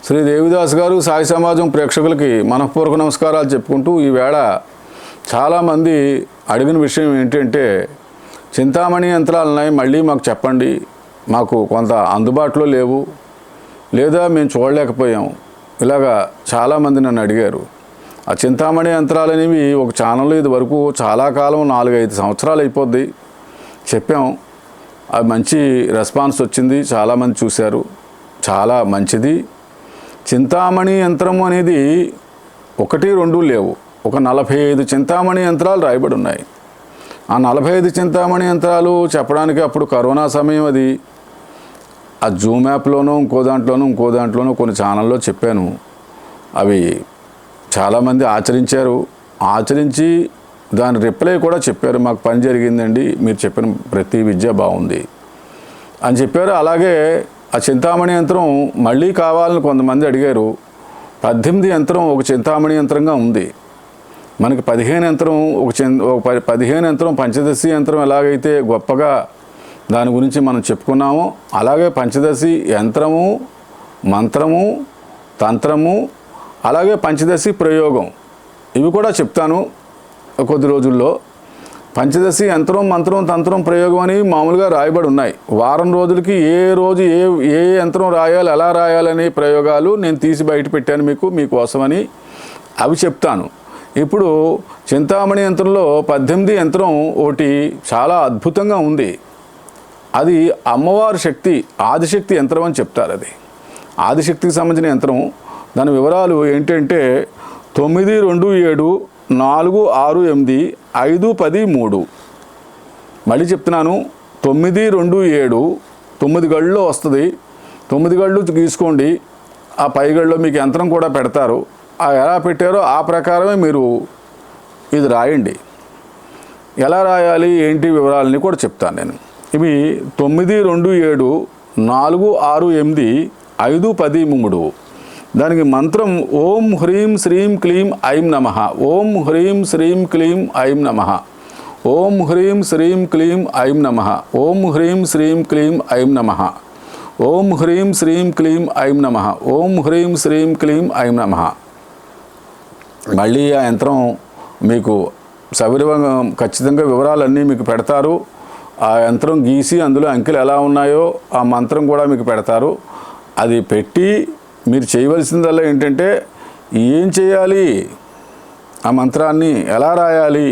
శ్రీ దేవిదాస్ గారు సాయి సమాజం ప్రేక్షకులకి మనఃపూర్వక నమస్కారాలు చెప్పుకుంటూ ఈవేళ చాలామంది అడిగిన విషయం ఏంటంటే చింతామణి యంత్రాలు ఉన్నాయి, మళ్ళీ మాకు చెప్పండి, మాకు కొంత అందుబాటులో లేవు లేదా మేము చూడలేకపోయాం. ఇలాగా చాలామంది నన్ను అడిగారు. ఆ చింతామణి యంత్రాలు అనేవి ఒక ఛానల్లో ఇది వరకు చాలా కాలం 4-5 సంవత్సరాలు అయిపోద్ది చెప్పాం. అది మంచి రెస్పాన్స్ వచ్చింది, చాలామంది చూశారు, చాలా మంచిది. చింతామణి యంత్రం అనేది 1-2 లేవు, ఒక 45 చింతామణి యంత్రాలు రాయబడి ఉన్నాయి. ఆ 45 చింతామణి యంత్రాలు చెప్పడానికి అప్పుడు కరోనా సమయం, అది ఆ జూమ్ యాప్లోనూ ఇంకో దాంట్లోనూ కొన్ని ఛానల్లో చెప్పాను. అవి చాలామంది ఆచరించి దాని రిప్లై కూడా చెప్పారు, మాకు పని జరిగిందండి, మీరు చెప్పిన ప్రతి విద్య బాగుంది అని చెప్పారు. అలాగే ఆ చింతామణి యంత్రం మళ్ళీ కావాలని కొంతమంది అడిగారు. 18 యంత్రం ఒక చింతామణి యంత్రంగా ఉంది. మనకి 15 యంత్రం ఒక 15 యంత్రం పంచదశి యంత్రం ఎలాగైతే గొప్పగా దాని గురించి మనం చెప్పుకున్నామో, అలాగే పంచదశి యంత్రము, మంత్రము, తంత్రము, అలాగే పంచదశి ప్రయోగం ఇవి కూడా చెప్తాను కొద్ది రోజుల్లో. పంచదశి యంత్రం, మంత్రం, తంత్రం, ప్రయోగం అని మామూలుగా రాయబడి ఉన్నాయి. వారం రోజులకి ఏ రోజు ఏ యంత్రం రాయాలి, ఎలా రాయాలనే ప్రయోగాలు నేను తీసి బయట పెట్టాను మీకోసమని, అవి చెప్తాను. ఇప్పుడు చింతామణి యంత్రంలో 18 యంత్రం ఒకటి చాలా అద్భుతంగా ఉంది. అది అమ్మవారి శక్తి, ఆదిశక్తి యంత్రం అని చెప్తారు. అది ఆదిశక్తికి సంబంధించిన యంత్రం. దాని వివరాలు ఏంటంటే 927 468 510 3. మళ్ళీ చెప్తున్నాను, 927 9 గళ్ళలో వస్తుంది. 9 గళ్ళు గీసుకోండి. ఆ పై గళ్ళలో మీకు యంత్రం కూడా పెడతారు. ఆ ఎలా పెట్టారో ఆ ప్రకారమే మీరు ఇది రాయండి. ఎలా రాయాలి ఏంటి వివరాలని కూడా చెప్తాను నేను. ఇవి 927 468 510 దానికి మంత్రం ఓం హ్రీం శ్రీం క్లీం ఐం నమః. ఓం హ్రీం శ్రీం క్లీం ఐం నమః. ఓం హ్రీం శ్రీం క్లీం ఐం నమః. ఓం హ్రీం శ్రీం క్లీం ఐం నమః. ఓం హ్రీం శ్రీం క్లీం ఐం నమః. ఓం హ్రీం శ్రీం క్లీం ఐం నమః. మళ్ళీ ఆ యంత్రం మీకు సవివరంగా ఖచ్చితంగా వివరాలన్నీ మీకు పెడతారు. ఆ యంత్రం గీసి అందులో అంకెలు ఎలా ఉన్నాయో ఆ మంత్రం కూడా మీకు పెడతారు. అది పెట్టి మీరు చేయవలసిందల్లా ఏంటంటే ఏం చేయాలి, ఆ మంత్రాన్ని ఎలా రాయాలి,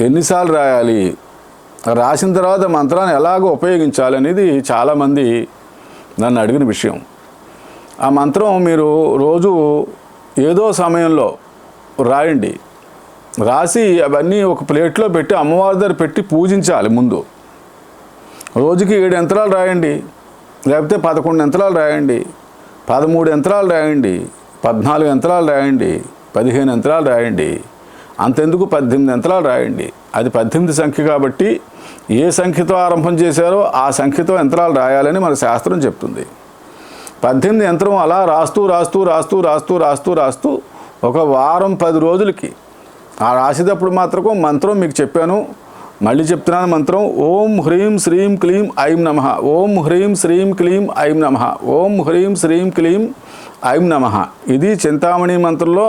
ఎన్నిసార్లు రాయాలి, రాసిన తర్వాత మంత్రాన్ని ఎలాగ ఉపయోగించాలి అనేది చాలామంది నన్ను అడిగిన విషయం. ఆ మంత్రం మీరు రోజు ఏదో సమయంలో రాయండి. రాసి అవన్నీ ఒక ప్లేట్లో పెట్టి అమ్మవారి దగ్గర పెట్టి పూజించాలి. ముందు రోజుకి 7 యంత్రాలు రాయండి, లేకపోతే 11 యంత్రాలు రాయండి, 13 యంత్రాలు రాయండి, 14 యంత్రాలు రాయండి, 15 యంత్రాలు రాయండి. అంతెందుకు 18 యంత్రాలు రాయండి. అది 18 సంఖ్య కాబట్టి ఏ సంఖ్యతో ఆరంభం చేశారో ఆ సంఖ్యతో యంత్రాలు రాయాలని మన శాస్త్రం చెప్తుంది. 18 యంత్రం అలా రాస్తూ ఒక వారం 10 రోజులకి ఆ రాసేటప్పుడు మాత్రం మంత్రం మీకు చెప్పాను, మళ్ళీ చెప్తున్నాను. మంత్రం ఓం హ్రీం శ్రీం క్లీం ఐం నమః. ఓం హ్రీం శ్రీం క్లీం ఐం నమః. ఓం హ్రీం శ్రీం క్లీం ఐం నమః. ఇది చింతామణి మంత్రంలో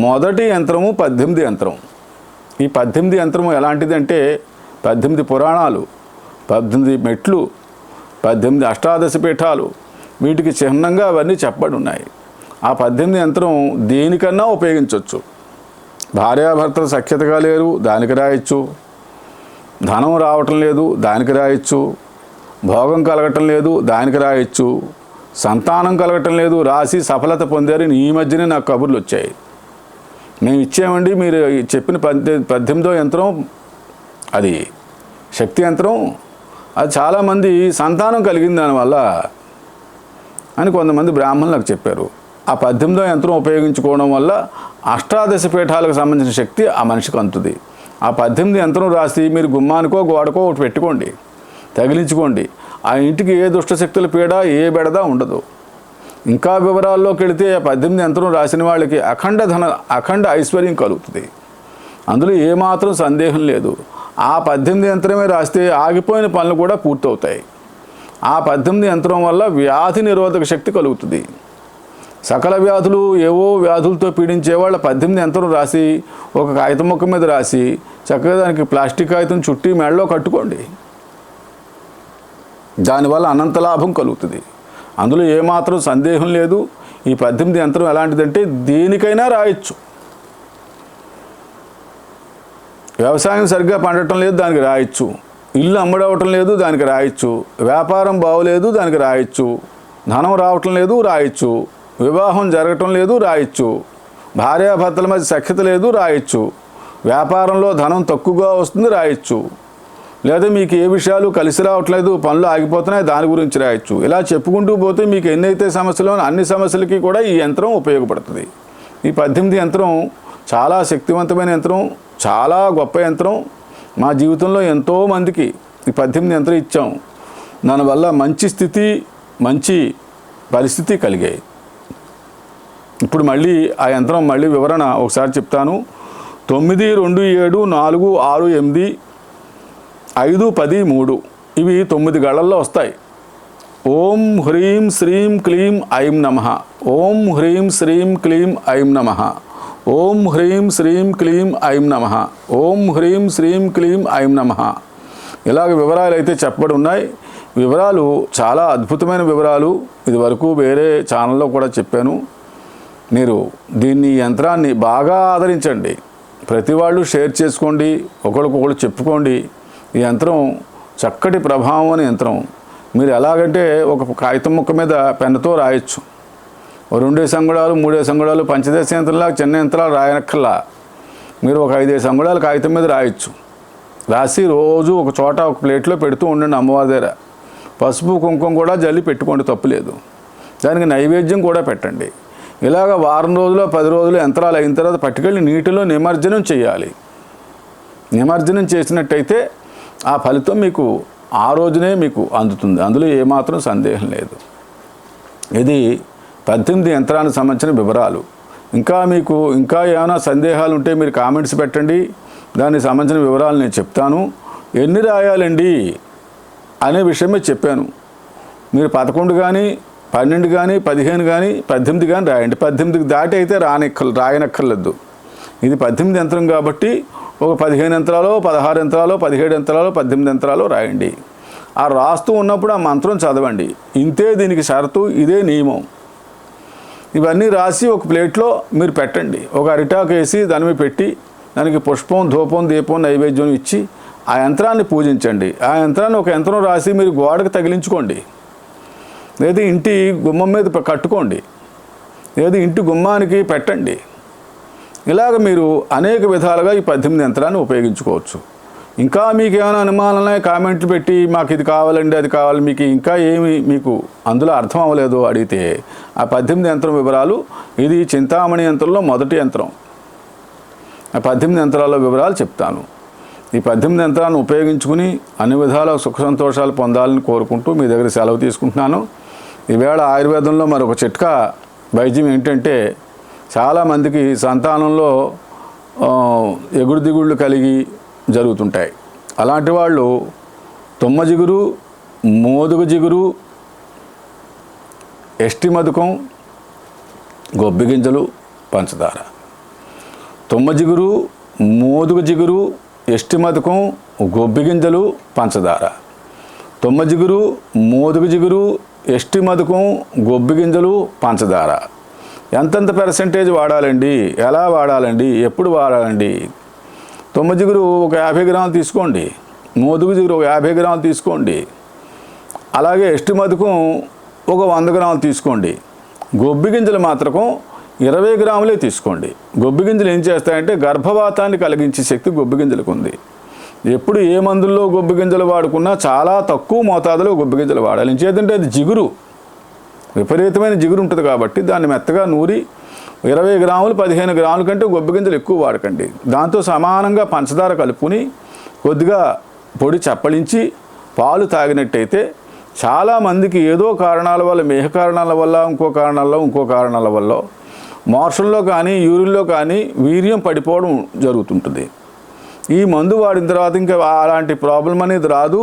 మొదటి యంత్రము 18 యంత్రం. ఈ 18 యంత్రము ఎలాంటిదంటే 18 పురాణాలు, 18 మెట్లు, 18 అష్టాదశ పీఠాలు, వీటికి చిహ్నంగా అవన్నీ చెప్పబడి ఉన్నాయి. ఆ 18 యంత్రం దేనికన్నా ఉపయోగించవచ్చు. భార్యాభర్తలు సఖ్యతగా లేరు, దానికి రాయొచ్చు. ధనం రావటం లేదు, దానికి రాయొచ్చు. భోగం కలగటం లేదు, దానికి రాయొచ్చు. సంతానం కలగటం లేదు, రాసి సఫలత పొందారని ఈ మధ్యనే నాకు కబుర్లు వచ్చాయి. మేము ఇచ్చామండి, మీరు చెప్పిన 18వ యంత్రం అది శక్తి యంత్రం, అది చాలామంది సంతానం కలిగింది దానివల్ల అని కొంతమంది బ్రాహ్మణులు నాకు చెప్పారు. ఆ 18వ యంత్రం ఉపయోగించుకోవడం వల్ల అష్టాదశ పీఠాలకు సంబంధించిన శక్తి ఆ మనిషికి అందుతుంది. ఆ 18 యంత్రం రాసి మీరు గుమ్మానికో గోడకో ఒకటి పెట్టుకోండి, తగిలించుకోండి. ఆ ఇంటికి ఏ దుష్టశక్తుల పీడ ఏ బెడద ఉండదు. ఇంకా వివరాల్లోకి వెళితే 18 యంత్రం రాసిన వాళ్ళకి అఖండ ఐశ్వర్యం కలుగుతుంది. అందులో ఏమాత్రం సందేహం లేదు. ఆ 18 యంత్రమే రాస్తే ఆగిపోయిన పనులు కూడా పూర్తవుతాయి. ఆ 18 యంత్రం వల్ల వ్యాధి నిరోధక శక్తి కలుగుతుంది. సకల వ్యాధులు ఏవో వ్యాధులతో పీడించేవాళ్ళ 18 యంత్రం రాసి ఒక కాగితం ముక్క మీద రాసి చక్కగా దానికి ప్లాస్టిక్ కాగితం చుట్టి మెడలో కట్టుకోండి. దానివల్ల అనంత లాభం కలుగుతుంది. అందులో ఏమాత్రం సందేహం లేదు. ఈ 18 యంత్రం ఎలాంటిదంటే దేనికైనా రాయొచ్చు. వ్యవసాయం సరిగ్గా పండటం లేదు, దానికి రాయొచ్చు. ఇల్లు అమ్ముడవటం లేదు, దానికి రాయొచ్చు. వ్యాపారం బాగోలేదు, దానికి రాయొచ్చు. ధనం రావటం లేదు, రాయొచ్చు. వివాహం జరగటం లేదు, రాయొచ్చు. భార్యాభర్తల మధ్య సఖ్యత లేదు, రాయొచ్చు. వ్యాపారంలో ధనం తక్కువగా వస్తుంది, రాయొచ్చు. లేదా మీకు ఏ విషయాలు కలిసి రావట్లేదు, పనులు ఆగిపోతున్నాయి, దాని గురించి రాయొచ్చు. ఇలా చెప్పుకుంటూ పోతే మీకు ఎన్నైతే సమస్యలు అన్ని సమస్యలకి కూడా ఈ యంత్రం ఉపయోగపడుతుంది. ఈ 18 యంత్రం చాలా శక్తివంతమైన యంత్రం, చాలా గొప్ప యంత్రం. మా జీవితంలో ఎంతోమందికి ఈ 18 యంత్రం ఇచ్చాం. దానివల్ల మంచి స్థితి, మంచి పరిస్థితి కలిగాయి. ఇప్పుడు మళ్ళీ ఆ యంత్రం మళ్ళీ వివరణ ఒకసారి చెప్తాను. 927485510 ఇవి 9 గళ్ళల్లో వస్తాయి. ఓం హ్రీం శ్రీం క్లీం ఐం నమః. ఓం హ్రీం శ్రీం క్లీం ఐం నమః. ఓం హ్రీం శ్రీం క్లీం ఐం నమః. ఓం హ్రీం శ్రీం క్లీం ఐం నమః. ఇలాగ వివరాలు అయితే చెప్పబడి ఉన్నాయి. వివరాలు చాలా అద్భుతమైన వివరాలు. ఇదివరకు వేరే ఛానల్లో కూడా చెప్పాను. మీరు దీన్ని యంత్రాన్ని బాగా ఆదరించండి. ప్రతి వాళ్ళు షేర్ చేసుకోండి, ఒకరికొకరు చెప్పుకోండి. ఈ యంత్రం చక్కటి ప్రభావం అనే యంత్రం. మీరు ఎలాగంటే ఒక కాగితం ముక్క మీద పెన్నుతో రాయొచ్చు. 2 అంగుళాలు 3 అంగుళాలు పంచదశ యంత్రంలా చిన్న యంత్రాలు రాయనక్కర్లా. మీరు ఒక 5 అంగుళాలు కాగితం మీద రాయొచ్చు. రాసి రోజు ఒక చోట ఒక ప్లేట్లో పెడుతూ ఉండండి. అమ్మవారి దగ్గర పసుపు కుంకుమ కూడా జల్లి పెట్టుకోండి, తప్పులేదు. దానికి నైవేద్యం కూడా పెట్టండి. ఇలాగ వారం రోజులు 10 రోజులు యంత్రాలు అయిన తర్వాత పట్టుకెళ్ళి నీటిలో నిమజ్జనం చేయాలి. నిమజ్జనం చేసినట్టయితే ఆ ఫలితం మీకు ఆ రోజునే మీకు అందుతుంది. అందులో ఏమాత్రం సందేహం లేదు. ఇది 18 యంత్రానికి సంబంధించిన వివరాలు. మీకు ఇంకా ఏమైనా సందేహాలు ఉంటే మీరు కామెంట్స్ పెట్టండి. దానికి సంబంధించిన వివరాలు నేను చెప్తాను. ఎన్ని రాయాలండి అనే విషయమే చెప్పాను. మీరు 11 కానీ 12 కానీ 15 కానీ 18 కానీ రాయండి. 18కి దాటి అయితే రాయనక్కర్లేదు. ఇది 18 యంత్రం కాబట్టి ఒక 15 యంత్రాలు 16 యంత్రాలు 17 యంత్రాలు 18 యంత్రాలు రాయండి. ఆ రాస్తూ ఉన్నప్పుడు ఆ మంత్రం చదవండి. ఇంతే దీనికి షరతు, ఇదే నియమం. ఇవన్నీ రాసి ఒక ప్లేట్లో మీరు పెట్టండి. ఒక అరిటాకు వేసి దాని మీద పెట్టి దానికి పుష్పం ధూపం దీపం నైవేద్యం ఇచ్చి ఆ యంత్రాన్ని పూజించండి. ఆ యంత్రాన్ని ఒక యంత్రం రాసి మీరు గోడకు తగిలించుకోండి, లేదా ఇంటి గుమ్మం మీద కట్టుకోండి, లేదా ఇంటి గుమ్మానికి పెట్టండి. ఇలాగ మీరు అనేక విధాలుగా ఈ 18 యంత్రాన్ని ఉపయోగించుకోవచ్చు. ఇంకా మీకు ఏమైనా అనుమానాలు కామెంట్లు పెట్టి మాకు ఇది కావాలండి అది కావాలి, మీకు ఇంకా ఏమి మీకు అందులో అర్థం అవ్వలేదో అడిగితే ఆ 18 యంత్రం వివరాలు, ఇది చింతామణి యంత్రంలో మొదటి యంత్రం. ఆ 18 యంత్రాల వివరాలు చెప్తాను. ఈ 18 యంత్రాలను ఉపయోగించుకుని అన్ని విధాల సుఖ సంతోషాలు పొందాలని కోరుకుంటూ మీ దగ్గర సెలవు తీసుకుంటున్నాను. ఈవేళ ఆయుర్వేదంలో మరొక చిట్కా వైద్యం ఏంటంటే, చాలామందికి సంతానంలో ఎగుడు దిగుళ్ళు కలిగి జరుగుతుంటాయి. అలాంటి వాళ్ళు తుమ్మ జిగురు, మోదుగు జిగురు, ఎస్టి మధుకం, గొబ్బి గింజలు, పంచదార. తుమ్మ జిగురు, మోదుగు జిగురు, ఎస్టి మధుకం, గొబ్బి గింజలు, పంచదార. తుమ్మ జిగురు, మోదుగు జిగురు, ఎస్టి మధుకం, గొబ్బి గింజలు, పంచదార. ఎంతెంత పర్సెంటేజ్ వాడాలండి, ఎలా వాడాలండి, ఎప్పుడు వాడాలండి? తుమ్మ జిగురు ఒక 50 గ్రాములు తీసుకోండి. మోదుగు జిగురు ఒక 50 గ్రాములు తీసుకోండి. అలాగే ఎస్టి మధుకం ఒక 100 గ్రాములు తీసుకోండి. గొబ్బి గింజలు మాత్రం 20 గ్రాములే తీసుకోండి. గొబ్బి గింజలు ఏం చేస్తాయంటే గర్భవాతాన్ని కలిగించే శక్తి గొబ్బి గింజలకు ఉంది. ఎప్పుడు ఏ మందుల్లో గొబ్బి గింజలు వాడుకున్నా చాలా తక్కువ మోతాదులో గొబ్బి గింజలు వాడాలి. చేతంటే అది జిగురు, విపరీతమైన జిగురు ఉంటుంది కాబట్టి దాన్ని మెత్తగా నూరి 20 గ్రాములు 15 గ్రాముల కంటే గొబ్బి గింజలు ఎక్కువ వాడకండి. దాంతో సమానంగా పంచదార కలుపుని కొద్దిగా పొడి చప్పలించి పాలు తాగినట్టయితే చాలామందికి ఏదో కారణాల వల్ల, మేహ కారణాల వల్ల, ఇంకో కారణాల వల్ల మోషన్లో కానీ యూరిన్లో కానీ వీర్యం పడిపోవడం జరుగుతుంటుంది. ఈ మందు వాడిన తర్వాత ఇంకా అలాంటి ప్రాబ్లం అనేది రాదు.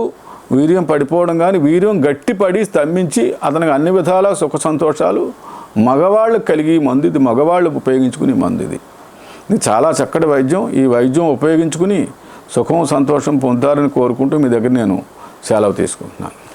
వీర్యం పడిపోవడం కానీ వీర్యం గట్టిపడి స్తంభించి అతనికి అన్ని విధాల సుఖ సంతోషాలు మగవాళ్ళు కలిగి మందు ఇది, మగవాళ్ళు ఉపయోగించుకునే మందు ఇది. ఇది చాలా చక్కటి వైద్యం. ఈ వైద్యం ఉపయోగించుకుని సుఖం సంతోషం పొందుతారని కోరుకుంటూ మీ దగ్గర నేను సెలవు తీసుకుంటున్నాను.